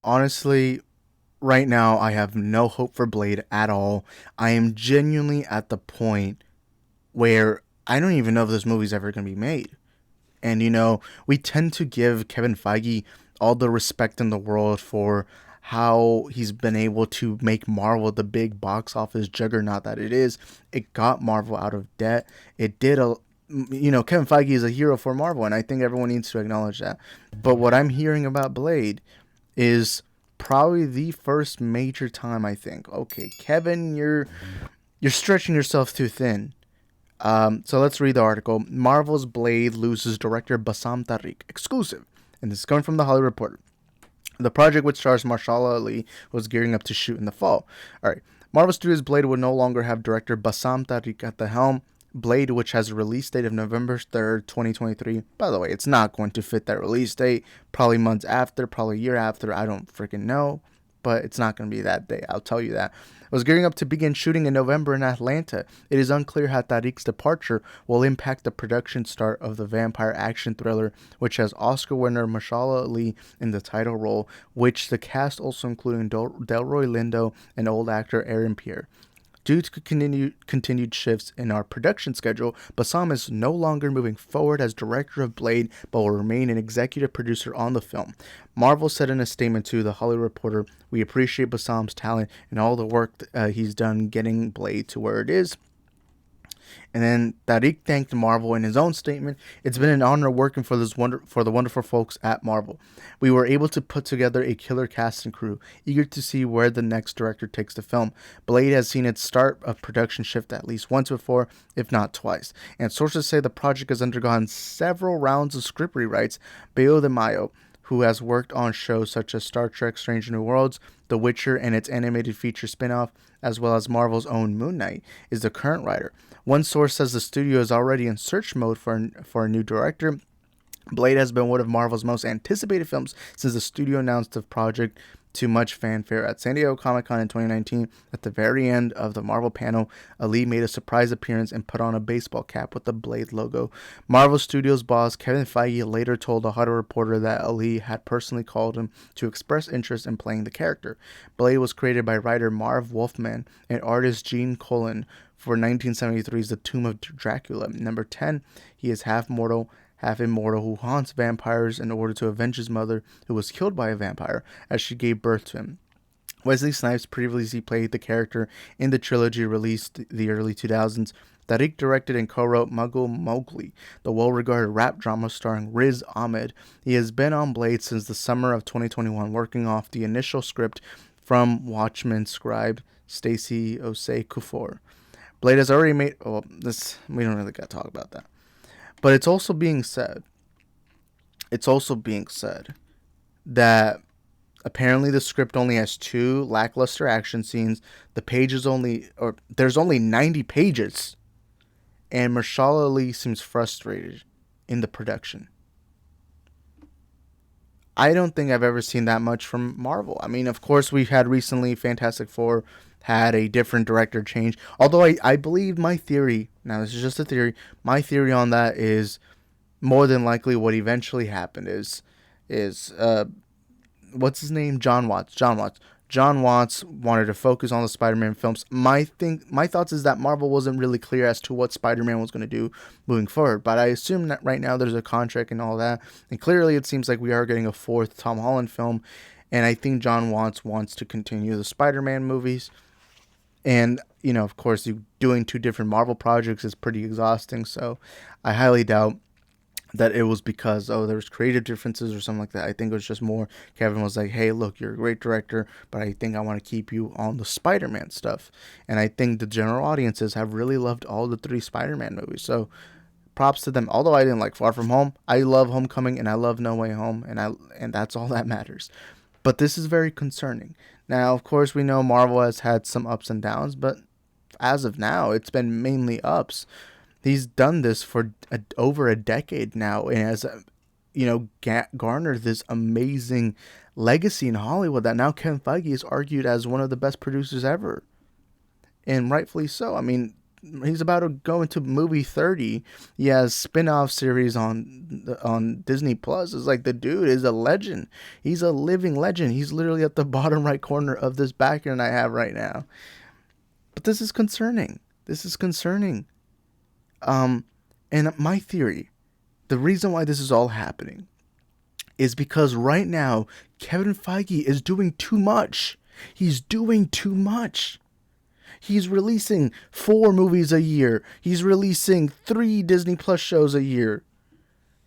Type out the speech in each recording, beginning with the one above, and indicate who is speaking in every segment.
Speaker 1: Honestly, right now I have no hope for Blade at all. I am genuinely at the point where I don't even know if this movie's ever going to be made. And we tend to give Kevin Feige all the respect in the world for how he's been able to make Marvel the big box office juggernaut that it is. It got Marvel out of debt. It did a Kevin Feige is a hero for Marvel, and I think everyone needs to acknowledge that. But what I'm hearing about Blade is probably the first major time I think, okay, Kevin, you're stretching yourself too thin. So let's read the article. Marvel's Blade loses director Bassam Tariq. Exclusive. And this is coming from the Hollywood Reporter. The project, which stars Marshala Ali, was gearing up to shoot in the fall. All right. Marvel Studios' Blade would no longer have director Bassam Tariq at the helm. Blade, which has a release date of November 3rd, 2023. By the way, it's not going to fit that release date. Probably months after, probably a year after. I don't freaking know. But it's not going to be that day. I'll tell you that. Was gearing up to begin shooting in November in Atlanta. It is unclear how Tariq's departure will impact the production start of the vampire action thriller, which has Oscar winner Mahershala Ali in the title role, which the cast also including Delroy Lindo and old actor Aaron Pierre. Due to continued shifts in our production schedule, Bassam is no longer moving forward as director of Blade, but will remain an executive producer on the film. Marvel said in a statement to The Hollywood Reporter, "We appreciate Bassam's talent and all the work he's done getting Blade to where it is." And then Tariq thanked Marvel in his own statement. "It's been an honor working for the wonderful folks at Marvel. We were able to put together a killer cast and crew, eager to see where the next director takes the film. Blade has seen its start of production shift at least once before, if not twice. And sources say the project has undergone several rounds of script rewrites. Beo de Mayo, who has worked on shows such as Star Trek Strange New Worlds, The Witcher and its animated feature spin-off, as well as Marvel's own Moon Knight, is the current writer. One source says the studio is already in search mode for a new director. Blade has been one of Marvel's most anticipated films since the studio announced the project to much fanfare at San Diego Comic-Con in 2019. At the very end of the Marvel panel, Ali made a surprise appearance and put on a baseball cap with the Blade logo. Marvel Studios boss Kevin Feige later told the Huddle Reporter that Ali had personally called him to express interest in playing the character. Blade was created by writer Marv Wolfman and artist Gene Colan for 1973's The Tomb of Dracula. Number 10, he is half mortal, half immortal, who haunts vampires in order to avenge his mother, who was killed by a vampire as she gave birth to him. Wesley Snipes previously played the character in the trilogy released the early 2000s. Tariq directed and co-wrote Muggle Mowgli, the well-regarded rap drama starring Riz Ahmed. He has been on Blade since the summer of 2021, working off the initial script from Watchmen scribe Stacey Osei Kuffour. Blade has already made. Well, this we don't really got to talk about that. But it's also being said. It's also being said that apparently the script only has two lackluster action scenes. The pages only, or there's only 90 pages, and Mahershala Ali seems frustrated in the production. I don't think I've ever seen that much from Marvel. I mean, of course, we've had recently Fantastic Four had a different director change. Although I believe my theory, now this is just a theory, my theory on that is more than likely what eventually happened is what's his name? John Watts. John Watts wanted to focus on the Spider-Man films. My thoughts is that Marvel wasn't really clear as to what Spider-Man was going to do moving forward, but I assume that right now there's a contract and all that, and clearly it seems like we are getting a fourth Tom Holland film, and I think John Watts wants to continue the Spider-Man movies, and of course, doing two different Marvel projects is pretty exhausting, so I highly doubt that it was because there was creative differences or something like that. I think it was just more Kevin was like, "Hey, look, you're a great director, but I think I want to keep you on the Spider-Man stuff." And I think the general audiences have really loved all the three Spider-Man movies. So props to them. Although I didn't like Far From Home, I love Homecoming and I love No Way Home, and that's all that matters. But this is very concerning. Now, of course, we know Marvel has had some ups and downs, but as of now, it's been mainly ups. He's done this for over a decade now, and has garnered this amazing legacy in Hollywood that now Kevin Feige is argued as one of the best producers ever, and rightfully so. I mean, he's about to go into movie 30. He has spin-off series on Disney Plus. It's like the dude is a legend. He's a living legend. He's literally at the bottom right corner of this background I have right now. But this is concerning. This is concerning. Um, and my theory, the reason why this is all happening is because right now Kevin Feige is doing too much. He's doing too much. He's releasing 4 movies a year. He's releasing 3 Disney Plus shows a year.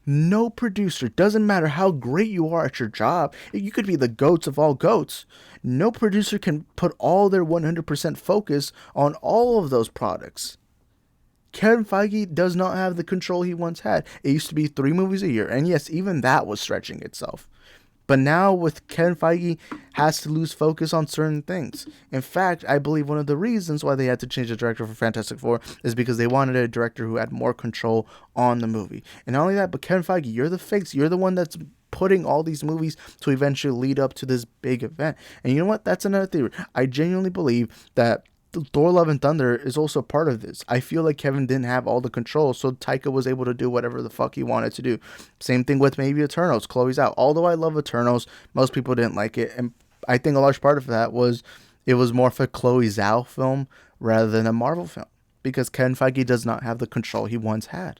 Speaker 1: No producer, doesn't matter how great you are at your job, you could be the goats of all goats. No producer can put all their 100% focus on all of those products. Kevin Feige does not have the control he once had. It used to be 3 movies a year, and yes, even that was stretching itself. But now with Kevin Feige has to lose focus on certain things. In fact, I believe one of the reasons why they had to change the director for Fantastic Four is because they wanted a director who had more control on the movie. And not only that, but Kevin Feige, you're the face. You're the one that's putting all these movies to eventually lead up to this big event. And you know what? That's another theory. I genuinely believe that Thor: Love and Thunder is also part of this. I feel like Kevin didn't have all the control, so Taika was able to do whatever the fuck he wanted to do. Same thing with maybe Eternals. Chloe's out. Although I love Eternals, most people didn't like it, and I think a large part of that was it was more of a Chloe Zhao film rather than a Marvel film because Kevin Feige does not have the control he once had.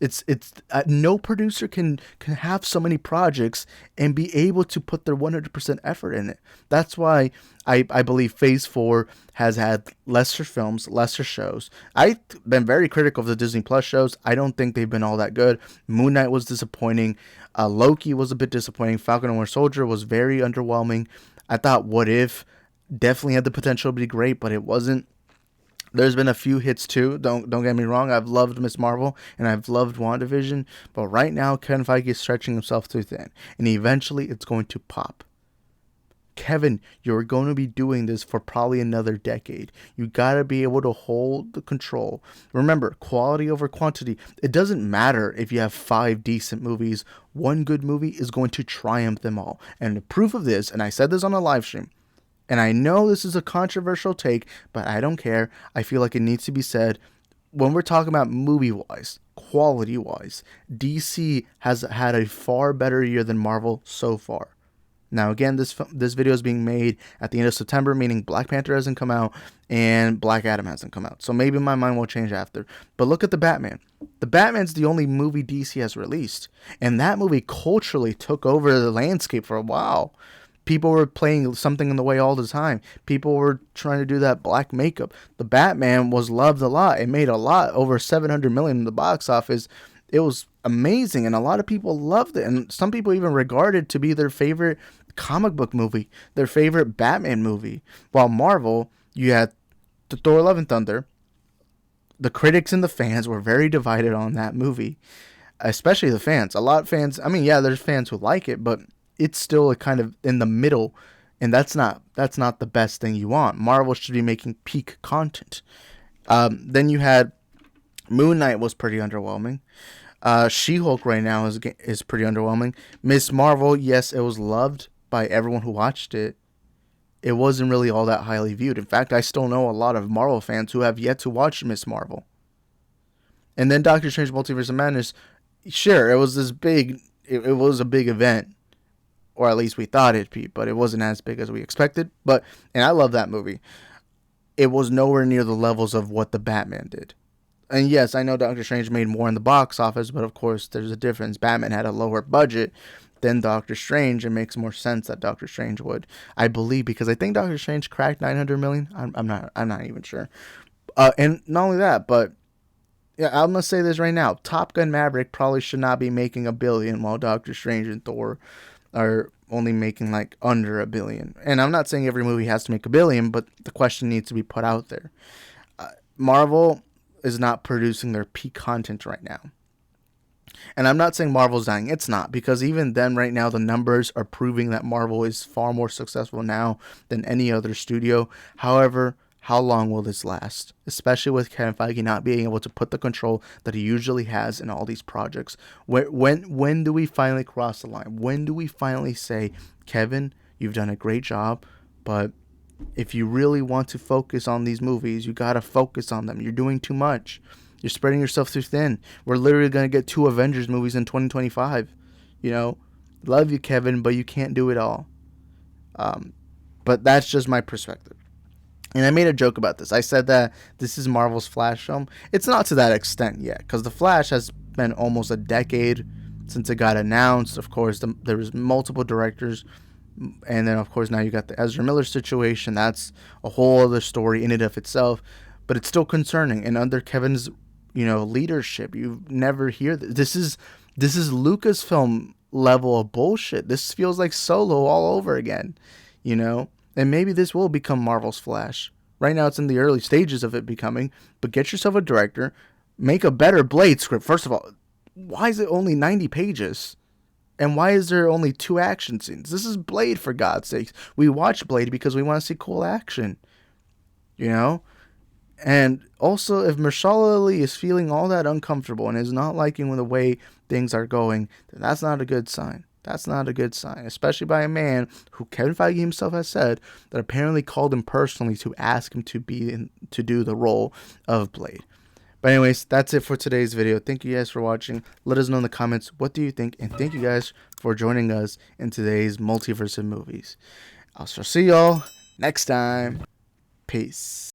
Speaker 1: It's no producer can have so many projects and be able to put their 100% effort in it. That's why I believe Phase 4 has had lesser films, lesser shows. I've been very critical of the Disney Plus shows. I don't think they've been all that good. Moon Knight was disappointing. Loki was a bit disappointing. Falcon and Winter Soldier was very underwhelming. I thought What If definitely had the potential to be great, but it wasn't. There's been a few hits too. Don't get me wrong. I've loved Miss Marvel and I've loved WandaVision, but right now Kevin Feige is stretching himself too thin, and eventually it's going to pop. Kevin, you're going to be doing this for probably another decade. You got to be able to hold the control. Remember, quality over quantity. It doesn't matter if you have 5 decent movies. One good movie is going to triumph them all. And the proof of this, and I said this on a live stream, and I know this is a controversial take, but I don't care. I feel like it needs to be said. When we're talking about movie-wise, quality-wise, DC has had a far better year than Marvel so far. Now, again, this video is being made at the end of September, meaning Black Panther hasn't come out and Black Adam hasn't come out. So maybe my mind will change after. But look at The Batman. The Batman's the only movie DC has released. And that movie culturally took over the landscape for a while. People were playing Something in the Way all the time. People were trying to do that black makeup. The Batman was loved a lot. It made a lot, over $700 million in the box office. It was amazing, and a lot of people loved it. And some people even regarded it to be their favorite comic book movie, their favorite Batman movie. While Marvel, you had the Thor: Love and Thunder. The critics and the fans were very divided on that movie, especially the fans. A lot of fans, I mean, yeah, there's fans who like it, but it's still a kind of in the middle, and that's not the best thing you want. Marvel should be making peak content. Then you had Moon Knight was pretty underwhelming. She-Hulk right now is pretty underwhelming. Miss Marvel, yes, it was loved by everyone who watched it. It wasn't really all that highly viewed. In fact, I still know a lot of Marvel fans who have yet to watch Miss Marvel. And then Doctor Strange Multiverse of Madness, sure, it was this big, it was a big event. Or at least we thought it'd be, but it wasn't as big as we expected. And I love that movie. It was nowhere near the levels of what the Batman did. And yes, I know Doctor Strange made more in the box office, but of course there's a difference. Batman had a lower budget than Doctor Strange. It makes more sense that Doctor Strange would, I believe, because I think Doctor Strange cracked 900 million. I'm not even sure. And not only that, but yeah, I'm gonna say this right now: Top Gun Maverick probably should not be making $1 billion, while Doctor Strange and Thor are only making like under $1 billion. And I'm not saying every movie has to make $1 billion, but the question needs to be put out there. Marvel is not producing their peak content right now. And I'm not saying Marvel's dying. It's not, because even then right now the numbers are proving that Marvel is far more successful now than any other studio. However, how long will this last? Especially with Kevin Feige not being able to put the control that he usually has in all these projects. When do we finally cross the line? When do we finally say, Kevin, you've done a great job, but If you really want to focus on these movies, you gotta focus on them. You're doing too much. You're spreading yourself too thin. We're literally gonna get 2 Avengers movies in 2025. You know, love you, Kevin, but you can't do it all. But that's just my perspective. And I made a joke about this. I said that this is Marvel's Flash film. It's not to that extent yet, because The Flash has been almost a decade since it got announced. Of course, there was multiple directors, and then of course now you got the Ezra Miller situation. That's a whole other story in and of itself, but it's still concerning. And under Kevin's, leadership, you never hear this is Lucasfilm level of bullshit. This feels like Solo all over again, you know. And maybe this will become Marvel's Flash. Right now, it's in the early stages of it becoming. But get yourself a director, make a better Blade script. First of all, why is it only 90 pages? And why is there only 2 action scenes? This is Blade, for God's sakes. We watch Blade because we want to see cool action, you know? And also, if Mahershala Ali is feeling all that uncomfortable and is not liking the way things are going, then that's not a good sign. That's not a good sign, especially by a man who Kevin Feige himself has said that apparently called him personally to ask him to do the role of Blade. But anyways, that's it for today's video. Thank you guys for watching. Let us know in the comments what do you think, and thank you guys for joining us in today's Multiverse of Movies. I'll see y'all next time. Peace.